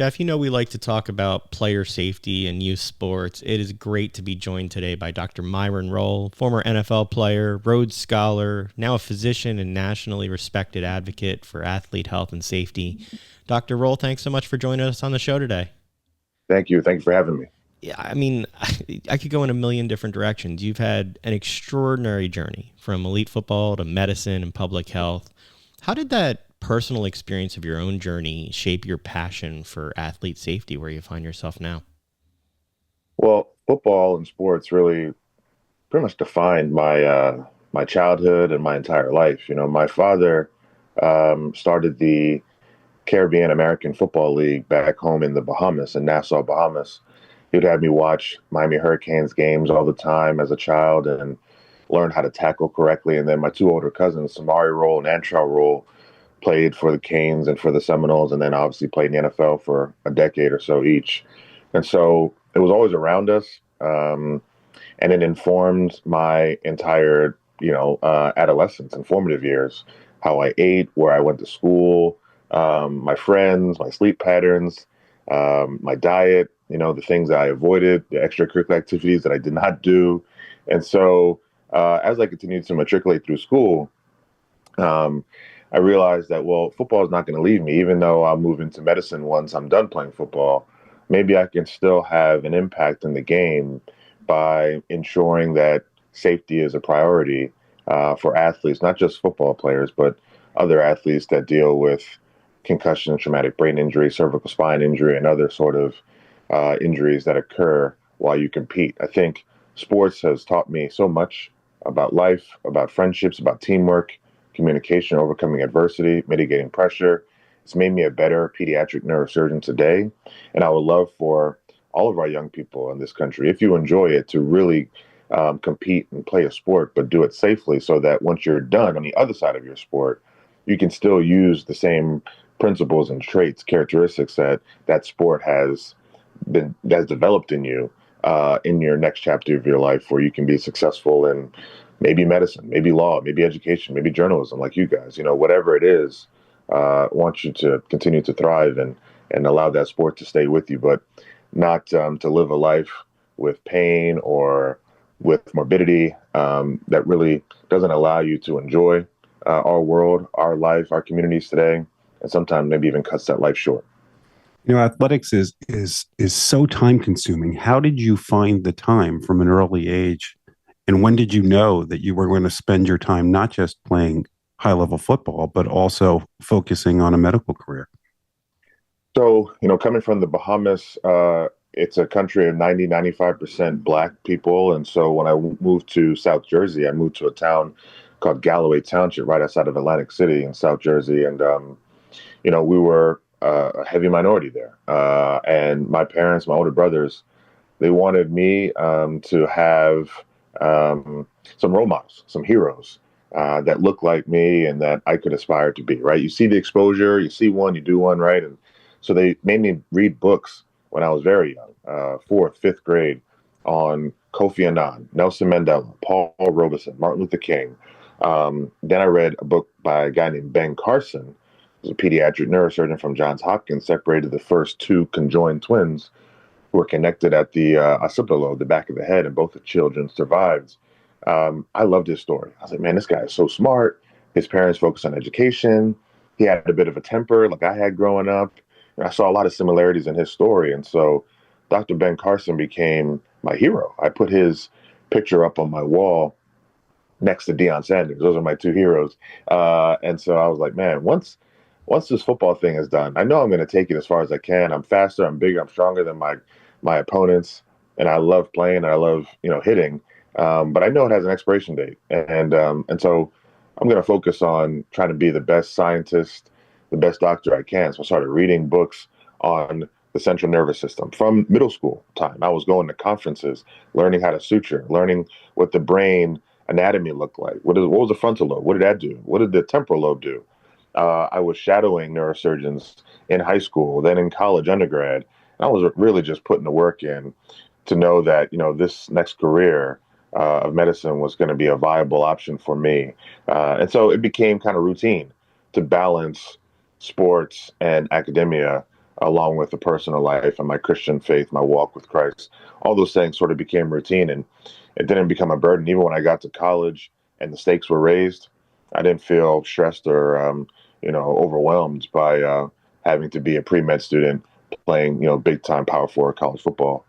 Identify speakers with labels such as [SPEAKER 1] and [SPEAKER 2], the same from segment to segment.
[SPEAKER 1] Jeff, we like to talk about player safety and youth sports. It is great to be joined today by Dr. Myron Rolle, former NFL player, Rhodes Scholar, now a physician and nationally respected advocate for athlete health and safety. Dr. Rolle, thanks so much for joining us on the show today.
[SPEAKER 2] Thank you. Thank you for having me.
[SPEAKER 1] Yeah, I could go in a million different directions. You've had an extraordinary journey from elite football to medicine and public health. How did that personal experience of your own journey shape your passion for athlete safety where you find yourself now?
[SPEAKER 2] Well, football and sports really pretty much defined my childhood and my entire life. My father started the Caribbean American Football League back home in the Bahamas, in Nassau, Bahamas. He would have me watch Miami Hurricanes games all the time as a child and learn how to tackle correctly. And then my two older cousins, Samari Rolle and Antrell Rolle, played for the Canes and for the Seminoles, and then obviously played in the NFL for a decade or so each. And so it was always around us, and it informed my entire, adolescence and formative years, how I ate, where I went to school, my friends, my sleep patterns, my diet, the things that I avoided, the extracurricular activities that I did not do. And so as I continued to matriculate through school, I realized that, well, football is not going to leave me, even though I'll move into medicine once I'm done playing football. Maybe I can still have an impact in the game by ensuring that safety is a priority for athletes, not just football players, but other athletes that deal with concussion, traumatic brain injury, cervical spine injury, and other sort of injuries that occur while you compete. I think sports has taught me so much about life, about friendships, about teamwork, communication, overcoming adversity, mitigating pressure. It's made me a better pediatric neurosurgeon today. And I would love for all of our young people in this country, if you enjoy it, to really compete and play a sport, but do it safely so that once you're done on the other side of your sport, you can still use the same principles and traits, characteristics that sport that's developed in your next chapter of your life, where you can be successful in maybe medicine, maybe law, maybe education, maybe journalism, like you guys. Whatever it is, I want you to continue to thrive and allow that sport to stay with you, but not to live a life with pain or with morbidity that really doesn't allow you to enjoy our world, our life, our communities today, and sometimes maybe even cuts that life short.
[SPEAKER 3] Athletics is so time consuming. How did you find the time from an early age? And when did you know that you were going to spend your time not just playing high level football, but also focusing on a medical career?
[SPEAKER 2] So, coming from the Bahamas, it's a country of 95% Black people. And so when I moved to South Jersey, I moved to a town called Galloway Township right outside of Atlantic City in South Jersey. And, we were a heavy minority there. And my parents, my older brothers, they wanted me to have some role models, some heroes that looked like me and that I could aspire to be, right? You see the exposure, you see one, you do one, right? And so they made me read books when I was very young, fourth, fifth grade, on Kofi Annan, Nelson Mandela, Paul Robeson, Martin Luther King. Then I read a book by a guy named Ben Carson, who's a pediatric neurosurgeon from Johns Hopkins, separated the first two conjoined twins who were connected at the occipital lobe, the back of the head, and both the children survived. I loved his story. I was like, man, this guy is so smart. His parents focused on education. He had a bit of a temper like I had growing up. And I saw a lot of similarities in his story. And so Dr. Ben Carson became my hero. I put his picture up on my wall next to Deion Sanders. Those are my two heroes. And so I was like, man, once this football thing is done, I know I'm going to take it as far as I can. I'm faster, I'm bigger, I'm stronger than my opponents, and I love playing and I love hitting. But I know it has an expiration date, and so I'm going to focus on trying to be the best scientist, the best doctor I can. So I started reading books on the central nervous system from middle school time. I was going to conferences, learning how to suture, learning what the brain anatomy looked like. What was the frontal lobe? What did that do? What did the temporal lobe do? I was shadowing neurosurgeons in high school, then in college, undergrad. And I was really just putting the work in to know that, this next career of medicine was going to be a viable option for me. And so it became kind of routine to balance sports and academia along with the personal life and my Christian faith, my walk with Christ. All those things sort of became routine, and it didn't become a burden. Even when I got to college and the stakes were raised, I didn't feel stressed or overwhelmed by having to be a pre-med student playing big time Power Four college football.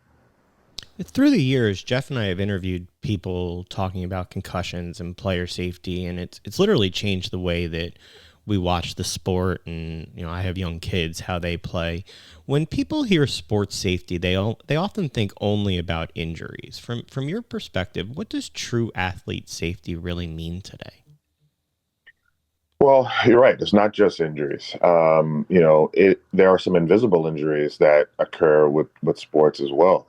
[SPEAKER 1] Through the years, Jeff and I have interviewed people talking about concussions and player safety, and it's literally changed the way that we watch the sport. And I have young kids, how they play. When people hear sports safety, they often think only about injuries. From your perspective, what does true athlete safety really mean today?
[SPEAKER 2] Well, you're right. It's not just injuries. There are some invisible injuries that occur with sports as well.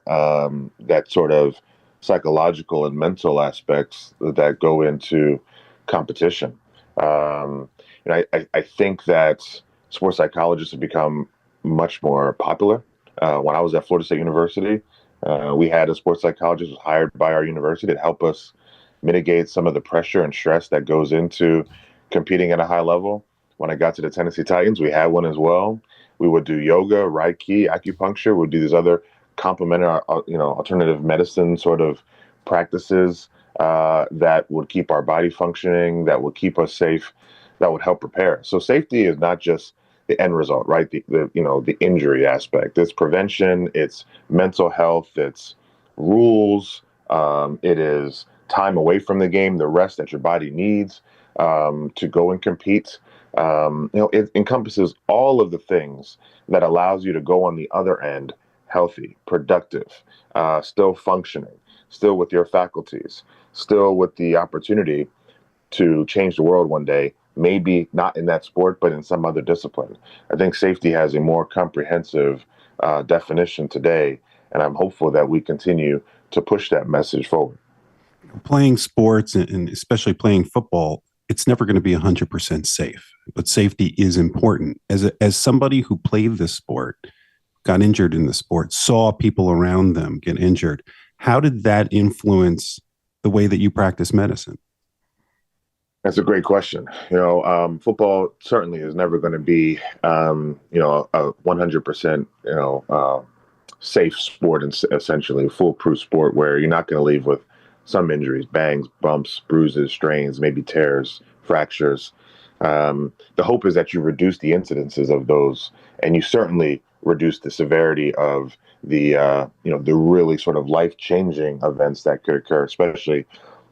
[SPEAKER 2] That sort of psychological and mental aspects that go into competition. I think that sports psychologists have become much more popular. When I was at Florida State University, we had a sports psychologist who was hired by our university to help us mitigate some of the pressure and stress that goes into competing at a high level. When I got to the Tennessee Titans, we had one as well. We would do yoga, Reiki, acupuncture. We'd do these other complementary, alternative medicine sort of practices that would keep our body functioning, that would keep us safe, that would help prepare. So safety is not just the end result, right? The injury aspect. It's prevention. It's mental health. It's rules. It is time away from the game, the rest that your body needs to go and compete. It encompasses all of the things that allows you to go on the other end healthy, productive, still functioning, still with your faculties, still with the opportunity to change the world one day, maybe not in that sport, but in some other discipline. I think safety has a more comprehensive definition today, and I'm hopeful that we continue to push that message forward.
[SPEAKER 3] Playing sports and especially playing football, it's never going to be 100% safe, but safety is important. As somebody who played this sport, got injured in the sport, saw people around them get injured, how did that influence the way that you practice medicine?
[SPEAKER 2] That's a great question. Football certainly is never going to be, a 100%, safe sport and essentially foolproof sport where you're not going to leave with some injuries, bangs, bumps, bruises, strains, maybe tears, fractures. The hope is that you reduce the incidences of those, and you certainly reduce the severity of the really sort of life-changing events that could occur, especially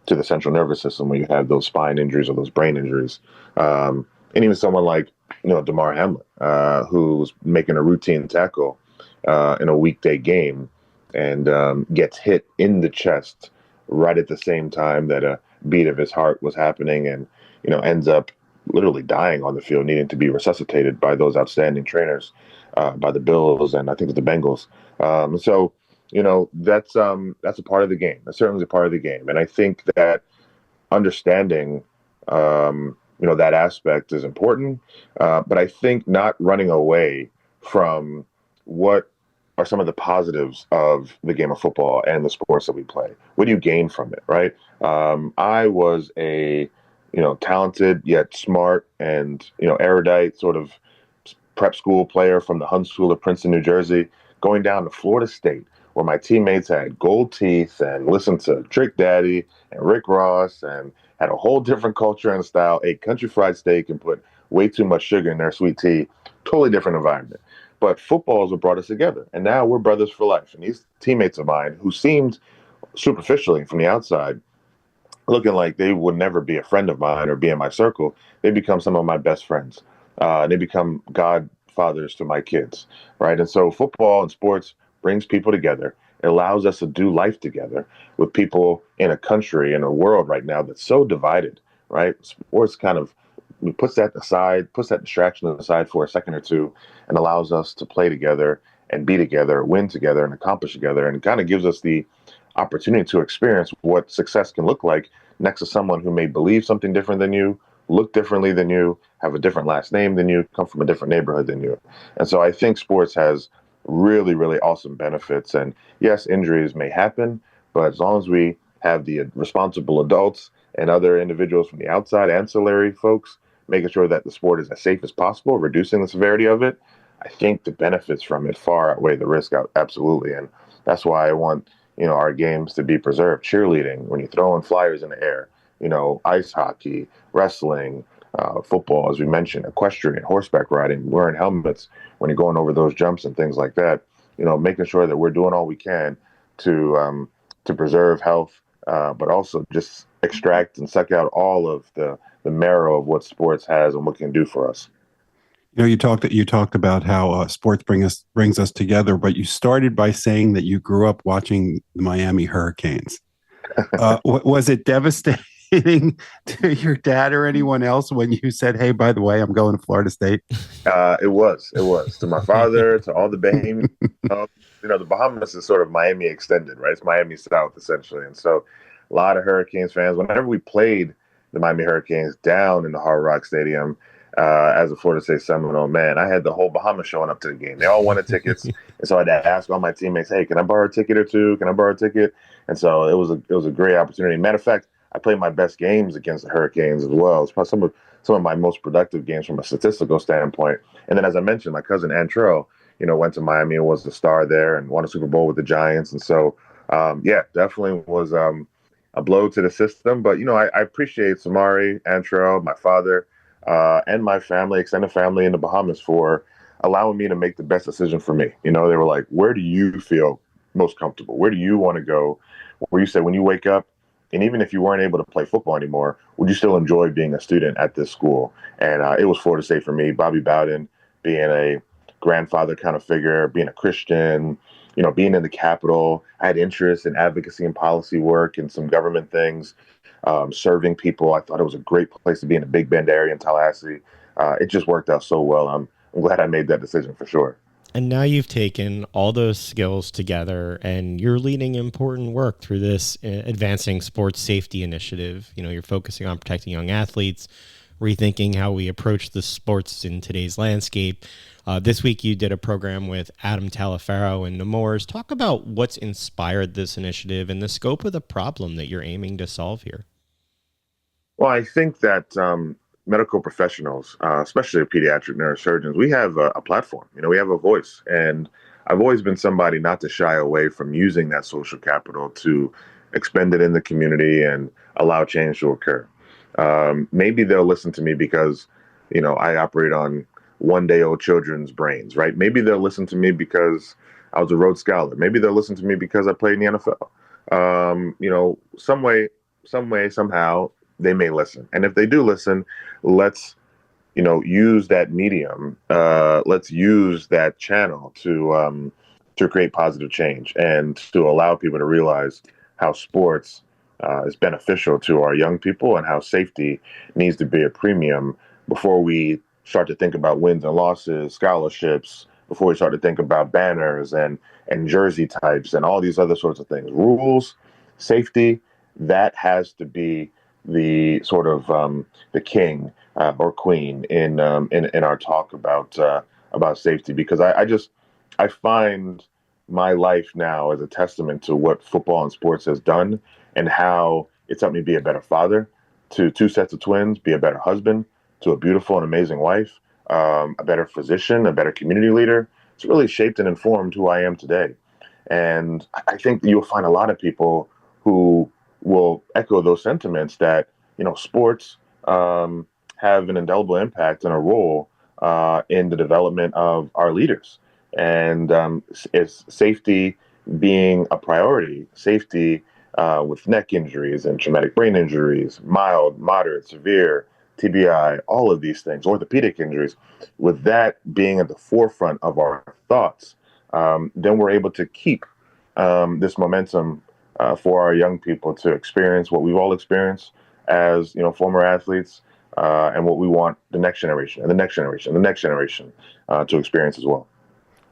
[SPEAKER 2] to the central nervous system when you have those spine injuries or those brain injuries. And even someone like, Damar Hamlin, who's making a routine tackle in a weekday game and gets hit in the chest right at the same time that a beat of his heart was happening and, ends up literally dying on the field, needing to be resuscitated by those outstanding trainers, by the Bills and I think it's the Bengals. So that's a part of the game. That's certainly a part of the game. And I think that understanding, that aspect is important. But I think not running away from what are some of the positives of the game of football and the sports that we play. What do you gain from it, right? I was a, talented yet smart and, erudite sort of prep school player from the Hun School of Princeton, New Jersey, going down to Florida State, where my teammates had gold teeth and listened to Trick Daddy and Rick Ross and had a whole different culture and style, ate country fried steak and put way too much sugar in their sweet tea. Totally different environment. But football is what brought us together. And now we're brothers for life. And these teammates of mine who seemed superficially from the outside looking like they would never be a friend of mine or be in my circle, they become some of my best friends. They become godfathers to my kids, right? And so football and sports brings people together. It allows us to do life together with people in a country, in a world right now that's so divided, right? Sports kind of puts that aside, puts that distraction aside for a second or two and allows us to play together and be together, win together and accomplish together. And it kind of gives us the opportunity to experience what success can look like next to someone who may believe something different than you, look differently than you, have a different last name than you, come from a different neighborhood than you. And so I think sports has really, really awesome benefits. And yes, injuries may happen, but as long as we have the responsible adults and other individuals from the outside, ancillary folks, making sure that the sport is as safe as possible, reducing the severity of it, I think the benefits from it far outweigh the risk out absolutely. And that's why I want, our games to be preserved. Cheerleading, when you're throwing flyers in the air, ice hockey, wrestling, football, as we mentioned, equestrian, horseback riding, wearing helmets when you're going over those jumps and things like that. Making sure that we're doing all we can to preserve health, but also just extract and suck out all of the marrow of what sports has and what it can do for us.
[SPEAKER 3] You talked about how sports brings us together, but you started by saying that you grew up watching the Miami Hurricanes. Was it devastating to your dad or anyone else when you said, "Hey, by the way, I'm going to Florida State"?
[SPEAKER 2] It was to my father, to all the Bahamians. The Bahamas is sort of Miami extended, right? It's Miami South essentially, and so a lot of Hurricanes fans. Whenever we played the Miami Hurricanes down in the Hard Rock Stadium, as a Florida State Seminole, man, I had the whole Bahamas showing up to the game. They all wanted tickets, and so I had to ask all my teammates, "Hey, can I borrow a ticket or two? Can I borrow a ticket?" And so it was a great opportunity. Matter of fact, I played my best games against the Hurricanes as well. It's probably some of my most productive games from a statistical standpoint. And then, as I mentioned, my cousin Antrell, went to Miami and was the star there and won a Super Bowl with the Giants. And so, yeah, definitely was a blow to the system. But I appreciate Samari, Antrell, my father, and my family, extended family in the Bahamas for allowing me to make the best decision for me. They were like, "Where do you feel most comfortable? Where do you want to go?" Where you said when you wake up, and even if you weren't able to play football anymore, would you still enjoy being a student at this school? And it was Florida State for me. Bobby Bowden being a grandfather kind of figure, being a Christian, being in the Capitol. I had interest in advocacy and policy work and some government things, serving people. I thought it was a great place to be in the Big Bend area in Tallahassee. It just worked out so well. I'm glad I made that decision for sure.
[SPEAKER 1] And now you've taken all those skills together and you're leading important work through this advancing sports safety initiative. You're focusing on protecting young athletes, rethinking how we approach the sports in today's landscape. This week you did a program with Adam Talaferro and Nemours. Talk about what's inspired this initiative and the scope of the problem that you're aiming to solve here.
[SPEAKER 2] Well, I think that medical professionals, especially pediatric neurosurgeons, we have a platform. We have a voice. And I've always been somebody not to shy away from using that social capital to expend it in the community and allow change to occur. Maybe they'll listen to me because, I operate on one-day-old children's brains, right? Maybe they'll listen to me because I was a Rhodes Scholar. Maybe they'll listen to me because I played in the NFL. Some way, somehow, they may listen. And if they do listen, let's, use that medium. Let's use that channel to create positive change and to allow people to realize how sports is beneficial to our young people and how safety needs to be a premium before we start to think about wins and losses, scholarships, before we start to think about banners and jersey types and all these other sorts of things. Rules, safety, that has to be the sort of the king or queen in our talk about safety, because I find my life now as a testament to what football and sports has done and how it's helped me be a better father to two sets of twins, be a better husband to a beautiful and amazing wife, a better physician, a better community leader. It's really shaped and informed who I am today. And I think you'll find a lot of people who will echo those sentiments that, sports have an indelible impact and a role in the development of our leaders. And it's safety being a priority, safety with neck injuries and traumatic brain injuries, mild, moderate, severe, TBI, all of these things, orthopedic injuries, with that being at the forefront of our thoughts, then we're able to keep this momentum for our young people to experience what we've all experienced as former athletes, and what we want the next generation and the next generation, and the next generation to experience as well.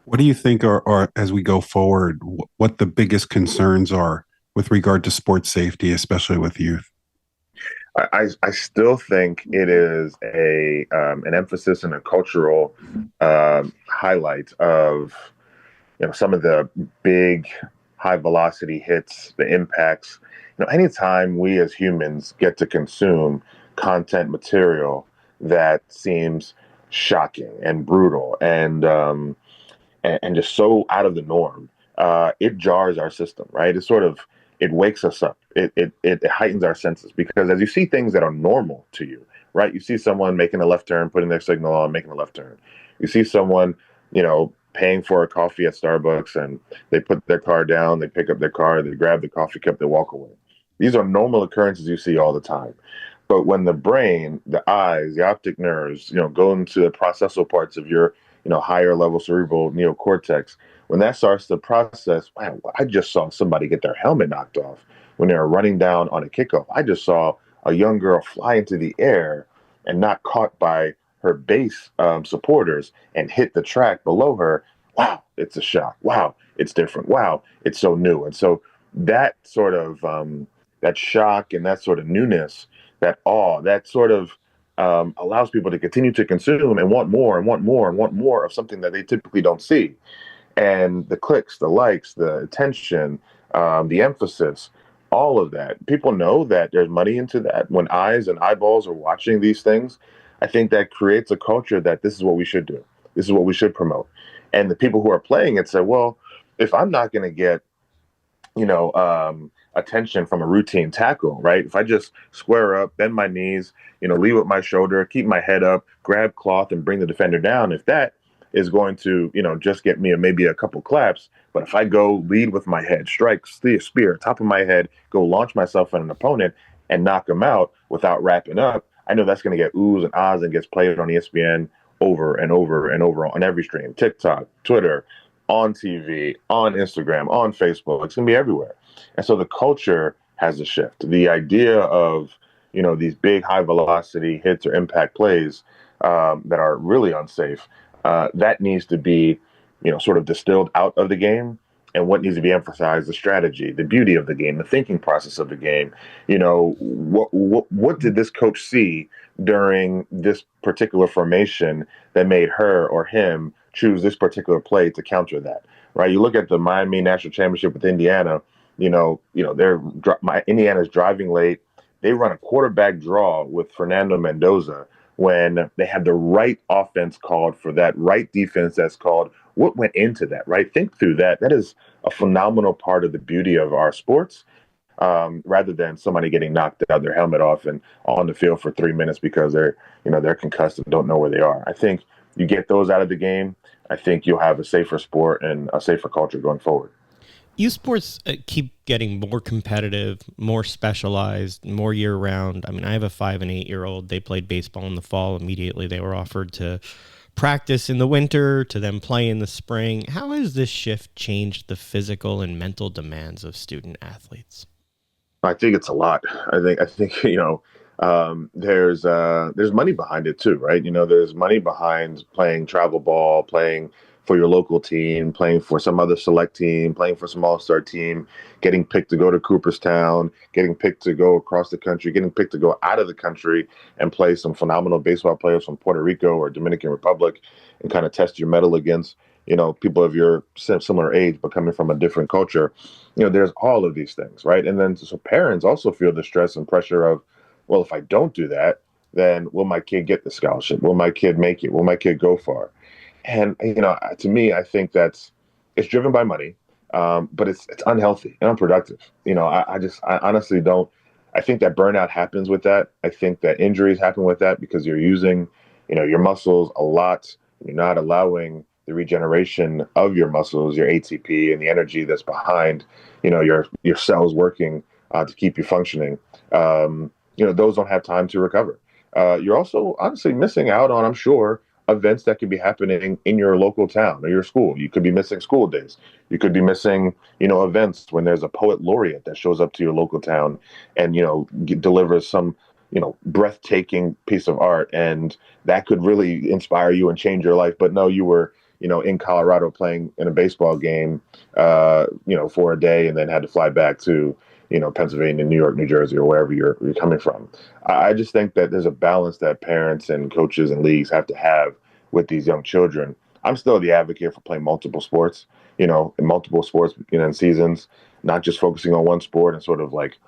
[SPEAKER 3] What do you think are as we go forward, what the biggest concerns are with regard to sports safety, especially with youth?
[SPEAKER 2] I still think it is an emphasis and a cultural highlight of some of the big high velocity hits, the impacts. Anytime we as humans get to consume content material that seems shocking and brutal and just so out of the norm, it jars our system, right? It wakes us up. It heightens our senses because as you see things that are normal to you, right? You see someone making a left turn, putting their signal on, making a left turn. You see someone, paying for a coffee at Starbucks and they put their car down, they pick up their car, they grab the coffee cup, they walk away. These are normal occurrences you see all the time. But when the brain, the eyes, the optic nerves, go into the processal parts of your, higher level cerebral neocortex, when that starts to process, wow, I just saw somebody get their helmet knocked off when they were running down on a kickoff. I just saw a young girl fly into the air and not caught by her base supporters and hit the track below her. Wow, it's a shock. Wow, it's different. Wow, it's so new. And so that sort of that shock and that sort of newness, that awe, that sort of allows people to continue to consume and want more and want more and want more of something that they typically don't see. And the clicks, the likes, the attention, the emphasis, all of that. People know that there's money into that. When eyes and eyeballs are watching these things, I think that creates a culture that this is what we should do. This is what we should promote. And the people who are playing it say, well, if I'm not going to get attention from a routine tackle, right? If I just square up, bend my knees, lead with my shoulder, keep my head up, grab cloth and bring the defender down, if that is going to, just get me maybe a couple claps, but if I go lead with my head, strike, spear, top of my head, go launch myself at an opponent and knock him out without wrapping up, I know that's going to get oohs and ahs and gets played on ESPN over and over and over on every stream, TikTok, Twitter, on TV, on Instagram, on Facebook. It's going to be everywhere. And so the culture has a shift. The idea of, these big high velocity hits or impact plays that are really unsafe, that needs to be, sort of distilled out of the game. And what needs to be emphasized, the strategy, the beauty of the game, the thinking process of the game. What did this coach see during this particular formation that made her or him choose this particular play to counter that, right? You look at the Miami National Championship with Indiana, Indiana's driving late. They run a quarterback draw with Fernando Mendoza when they had the right offense called for that, right defense that's called. What went into that, right? Think through that. That is a phenomenal part of the beauty of our sports, rather than somebody getting knocked out, their helmet off and on the field for 3 minutes because they're concussed and don't know where they are. I think you get those out of the game, I think you'll have a safer sport and a safer culture going forward.
[SPEAKER 1] Youth sports keep getting more competitive, more specialized, more year-round. I mean, I have a 5 and 8-year-old. They played baseball in the fall. Immediately, they were offered to practice in the winter, to then play in the spring. How has this shift changed the physical and mental demands of student athletes?
[SPEAKER 2] I think it's a lot. I think there's money behind it too, right? There's money behind playing travel ball, playing for your local team, playing for some other select team, playing for some all-star team, getting picked to go to Cooperstown, getting picked to go across the country, getting picked to go out of the country and play some phenomenal baseball players from Puerto Rico or Dominican Republic and kind of test your mettle against, people of your similar age, but coming from a different culture. There's all of these things, right? And then so parents also feel the stress and pressure of, well, if I don't do that, then will my kid get the scholarship? Will my kid make it? Will my kid go far? And, to me, I think it's driven by money, but it's unhealthy and unproductive. I honestly don't. I think that burnout happens with that. I think that injuries happen with that because you're using, your muscles a lot. You're not allowing the regeneration of your muscles, your ATP, and the energy that's behind, your cells working to keep you functioning. Those don't have time to recover. You're also honestly missing out on, I'm sure, events that could be happening in your local town or your school. You could be missing school days. You could be missing, events when there's a poet laureate that shows up to your local town and, delivers some, breathtaking piece of art. And that could really inspire you and change your life. But no, you were, in Colorado playing in a baseball game, for a day and then had to fly back to, Pennsylvania, New York, New Jersey, or wherever you're coming from. I just think that there's a balance that parents and coaches and leagues have to have with these young children. I'm still the advocate for playing multiple sports, in multiple sports, in seasons, not just focusing on one sport and sort of like,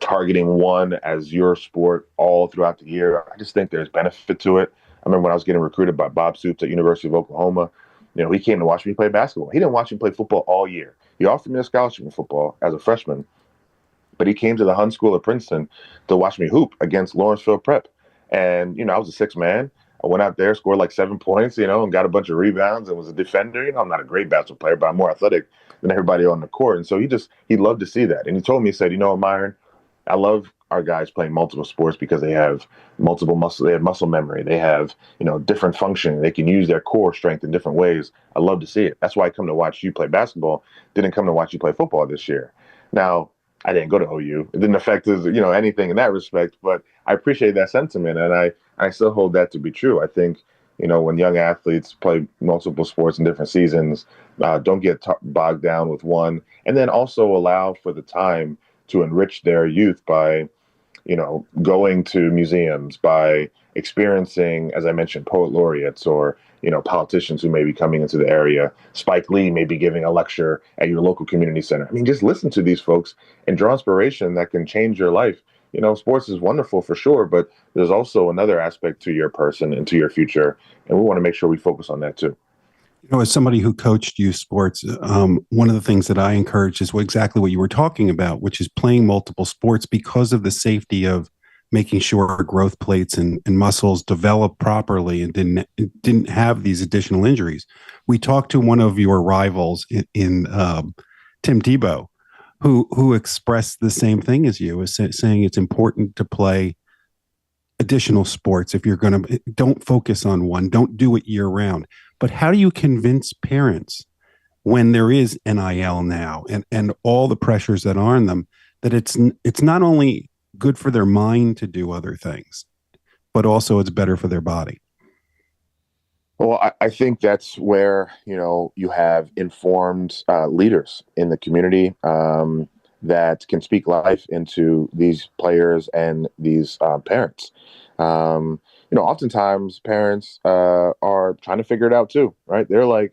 [SPEAKER 2] targeting one as your sport all throughout the year. I just think there's benefit to it. I remember when I was getting recruited by Bob Stoops at University of Oklahoma. He came to watch me play basketball. He didn't watch me play football all year. He offered me a scholarship in football as a freshman, but he came to the Hun School at Princeton to watch me hoop against Lawrenceville Prep. And, I was a sixth man. I went out there, scored like 7 points, and got a bunch of rebounds and was a defender. I'm not a great basketball player, but I'm more athletic than everybody on the court. And so he loved to see that. And he told me, he said, Myron, I love our guys playing multiple sports because they have they have muscle memory. They have, different functioning. They can use their core strength in different ways. I love to see it. That's why I come to watch you play basketball. Didn't come to watch you play football this year. Now, I didn't go to OU. It didn't affect us, anything in that respect, but I appreciate that sentiment. And I still hold that to be true. I think, when young athletes play multiple sports in different seasons, don't get bogged down with one, and then also allow for the time to enrich their youth by, going to museums, by experiencing, as I mentioned, poet laureates or, politicians who may be coming into the area. Spike Lee may be giving a lecture at your local community center. I mean, just listen to these folks and draw inspiration that can change your life. Sports is wonderful for sure, but there's also another aspect to your person and to your future. And we want to make sure we focus on that too.
[SPEAKER 3] As somebody who coached youth sports, one of the things that I encourage is exactly what you were talking about, which is playing multiple sports because of the safety of making sure growth plates and muscles develop properly and didn't have these additional injuries. We talked to one of your rivals in Tim Tebow, who expressed the same thing as you, is saying it's important to play additional sports. If you're going to, don't focus on one, don't do it year round. But how do you convince parents when there is NIL now and all the pressures that are on them that it's not only good for their mind to do other things, but also it's better for their body?
[SPEAKER 2] Well, I think that's where, you have informed leaders in the community that can speak life into these players and these parents. Oftentimes parents are trying to figure it out too, right? They're like,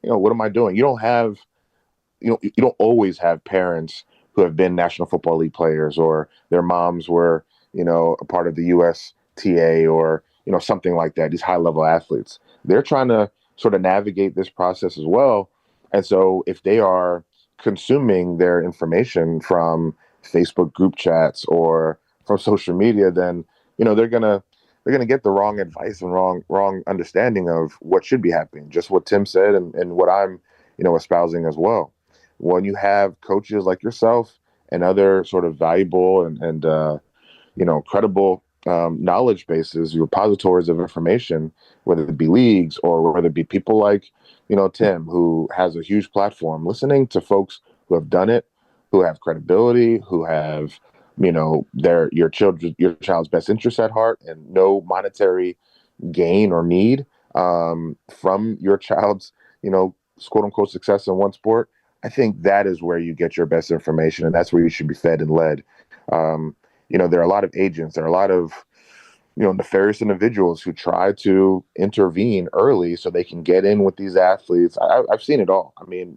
[SPEAKER 2] what am I doing? You don't always have parents who have been National Football League players or their moms were, a part of the USTA or, something like that, these high level athletes. They're trying to sort of navigate this process as well. And so if they are consuming their information from Facebook group chats or from social media, then, they're gonna get the wrong advice and wrong understanding of what should be happening. Just what Tim said and what I'm, espousing as well. When you have coaches like yourself and other sort of valuable and credible knowledge bases, repositories of information, whether it be leagues or whether it be people like, Tim, who has a huge platform, listening to folks who have done it, who have credibility, who have, your child's best interest at heart and no monetary gain or need from your child's, quote unquote success in one sport. I think that is where you get your best information, and that's where you should be fed and led. There are a lot of agents, there are a lot of, nefarious individuals who try to intervene early so they can get in with these athletes. I've seen it all. I mean,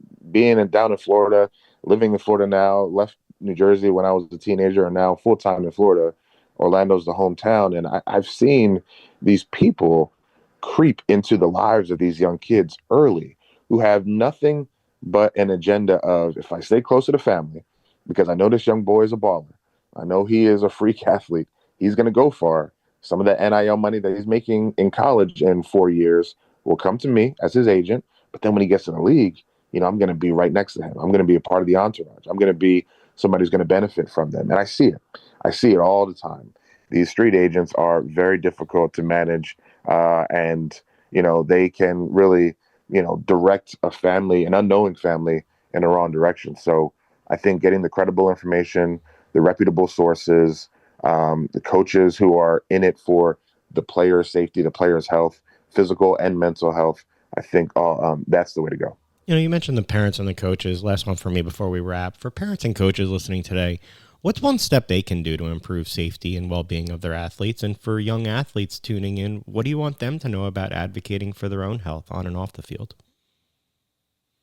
[SPEAKER 2] down in Florida, living in Florida now, left New Jersey when I was a teenager and now full-time in Florida. Orlando's the hometown. And I've seen these people creep into the lives of these young kids early who have nothing but an agenda of, if I stay close to the family, because I know this young boy is a baller, I know he is a freak athlete, he's going to go far. Some of the NIL money that he's making in college in 4 years will come to me as his agent. But then when he gets in the league, I'm going to be right next to him. I'm going to be a part of the entourage. I'm going to be somebody who's going to benefit from them. And I see it. I see it all the time. These street agents are very difficult to manage. And they can really, direct a family, an unknowing family, in the wrong direction. So I think getting the credible information, the reputable sources, the coaches who are in it for the player's safety, the player's health, physical and mental health, I think that's the way to go.
[SPEAKER 1] You mentioned the parents and the coaches. Last one for me before we wrap. For parents and coaches listening today, what's one step they can do to improve safety and well-being of their athletes? And for young athletes tuning in, what do you want them to know about advocating for their own health on and off the field?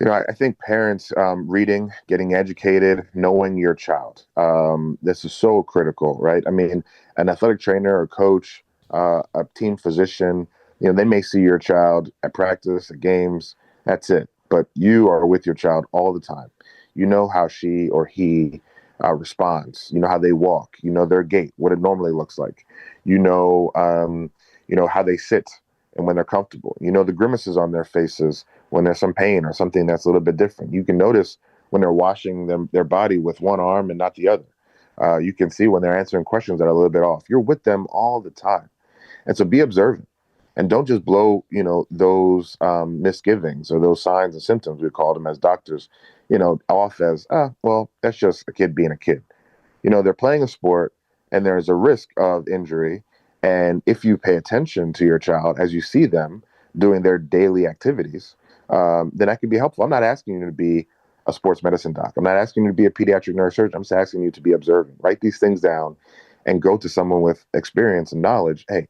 [SPEAKER 2] I think parents reading, getting educated, knowing your child. This is so critical, right? I mean, an athletic trainer or coach, a team physician, They may see your child at practice, at games, that's it. But you are with your child all the time. You know how she or he responds. You know how they walk. You know their gait, what it normally looks like. You know, how they sit and when they're comfortable. You know the grimaces on their faces when there's some pain or something that's a little bit different. You can notice when they're washing their body with one arm and not the other. You can see when they're answering questions that are a little bit off. You're with them all the time. And so be observant and don't just blow, those misgivings or those signs and symptoms, we call them as doctors, off as, well, that's just a kid being a kid. They're playing a sport and there's a risk of injury. And if you pay attention to your child as you see them doing their daily activities, then that can be helpful. I'm not asking you to be a sports medicine doc. I'm not asking you to be a pediatric neurosurgeon. I'm just asking you to be observant. Write these things down and go to someone with experience and knowledge. Hey,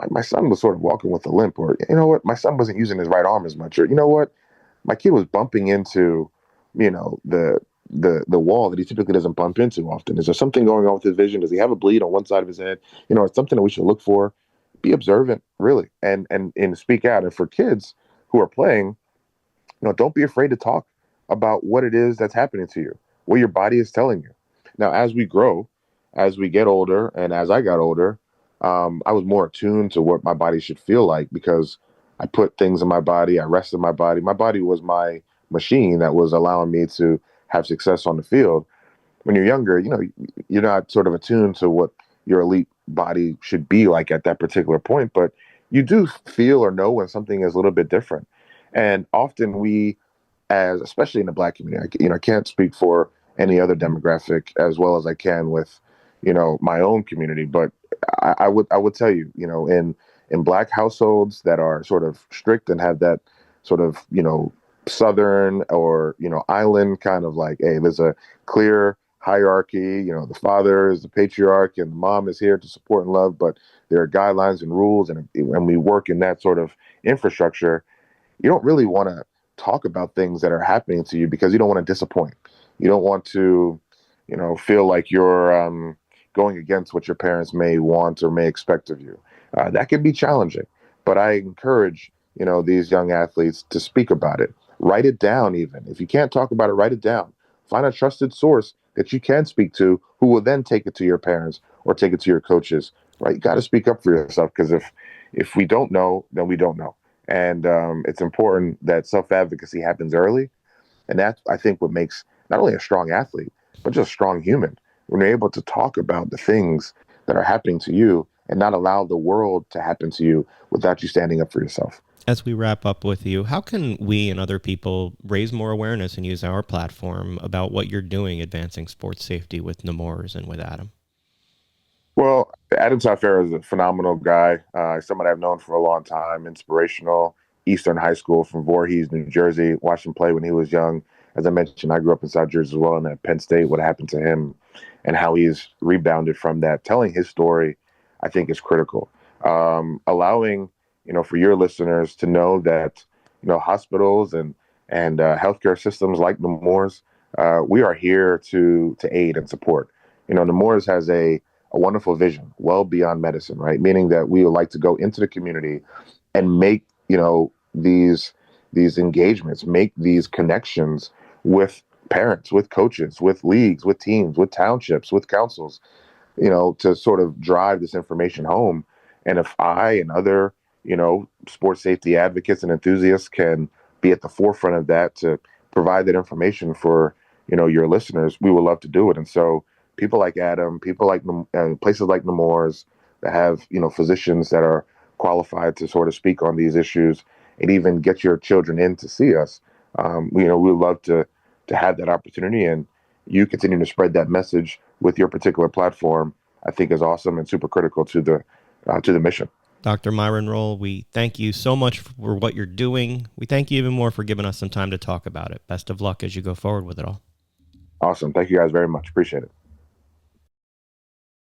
[SPEAKER 2] my son was sort of walking with a limp, or you know what, my son wasn't using his right arm as much, or you know what, my kid was bumping into, the wall that he typically doesn't bump into often. Is there something going on with his vision? Does he have a bleed on one side of his head? It's something that we should look for. Be observant, really, and speak out. And for kids who are playing, don't be afraid to talk about what it is that's happening to you, what your body is telling you. Now, as we grow, as we get older, and as I got older, I was more attuned to what my body should feel like because I put things in my body. I rested my body. My body was my machine that was allowing me to have success on the field. When you're younger, you're not sort of attuned to what your elite body should be like at that particular point, but you do feel or know when something is a little bit different. And often we, especially in the Black community, I can't speak for any other demographic as well as I can with, my own community, but I would tell you, in Black households that are sort of strict and have that sort of, Southern or, island kind of like, hey, there's a clear hierarchy, the father is the patriarch and the mom is here to support and love, but there are guidelines and rules. And when we work in that sort of infrastructure, you don't really want to talk about things that are happening to you because you don't want to disappoint. You don't want to, feel like you're going against what your parents may want or may expect of you. That can be challenging, but I encourage, these young athletes to speak about it. Write it down even. If you can't talk about it, write it down. Find a trusted source that you can speak to who will then take it to your parents or take it to your coaches, right? You got to speak up for yourself because if we don't know, then we don't know. And it's important that self-advocacy happens early. And that's, I think, what makes not only a strong athlete, but just a strong human. When you're able to talk about the things that are happening to you and not allow the world to happen to you without you standing up for yourself.
[SPEAKER 1] As we wrap up with you, how can we and other people raise more awareness and use our platform about what you're doing advancing sports safety with Nemours and with Adam?
[SPEAKER 2] Well, Adam Tafera is a phenomenal guy, somebody I've known for a long time, inspirational, Eastern High School from Voorhees, New Jersey, watched him play when he was young. As I mentioned, I grew up in South Jersey as well, and at Penn State, what happened to him and how he's rebounded from that. Telling his story, I think, is critical. Allowing, for your listeners to know that, hospitals and healthcare systems like Nemours, we are here to aid and support. Nemours has a wonderful vision, well beyond medicine, right? Meaning that we would like to go into the community and make, these engagements, make these connections with parents, with coaches, with leagues, with teams, with townships, with councils, to sort of drive this information home. And if I and other, sports safety advocates and enthusiasts can be at the forefront of that to provide that information for, your listeners, we would love to do it. And so people like Adam, people like places like Nemours that have, physicians that are qualified to sort of speak on these issues and even get your children in to see us. We would love to have that opportunity, and you continue to spread that message with your particular platform, I think is awesome and super critical to the mission.
[SPEAKER 1] Dr. Myron Rolle, we thank you so much for what you're doing. We thank you even more for giving us some time to talk about it. Best of luck as you go forward with it all.
[SPEAKER 2] Awesome. Thank you guys very much. Appreciate it.